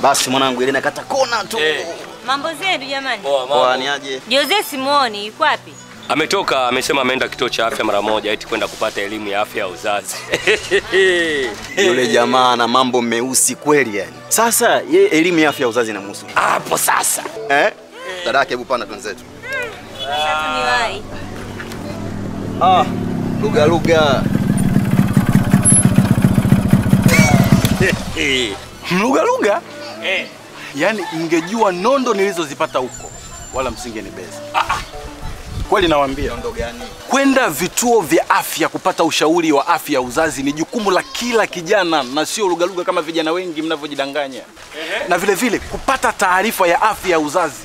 Basi mwanangu ile nakata kona tu. Mambo zenu jamani. Poa ni aje? Jose simuoni, yuko wapi? Ametoka, amesema ameenda kituo cha afya mara moja eti kwenda kupata elimu ya afya ya uzazi. Yule jamaa na mambo meusi kweli yani. Sasa ye elimu ya afya ya uzazi inamhusu. Hapo sasa. Dadake hebu pana twenzetu. Sasa ni wai. Lugha. Lugha? Yaani mngejua nondo nilizozipata huko wala msingenibeza. Kweli nawaambia. Nondo gani? Kwenda vituo vya afya kupata ushauri wa afya ya uzazi ni jukumu la kila kijana na sio lugha kama vijana wengi mnavyojidanganya. Na vile vile kupata taarifa ya afya ya uzazi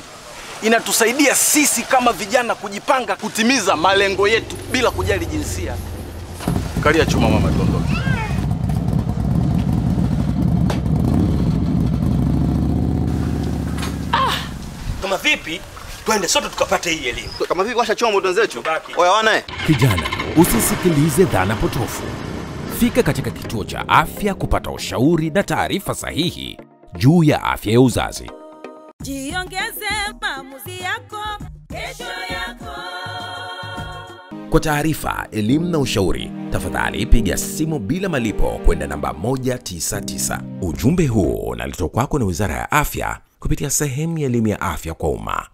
inatusaidia sisi kama vijana kujipanga kutimiza malengo yetu bila kujali jinsia. Kalia chuma mama Tondo. Kama vipi? Twende sote tukapate hii elimu. Kama vipi washa choma twenzetu? Oya wana. Kijana, usisikilize dhana potofu. Fika katika kituo cha afya kupata ushauri na taarifa sahihi juu ya afya ya uzazi. Jiongeze maamuzi yako, kesho yako. Kwa taarifa, elimu na ushauri, tafadhali piga simu bila malipo kwenda namba 199. Ujumbe huu unaletwa kwako na Wizara ya Afya kupitia sehemu ya elimu ya afya kwa umma.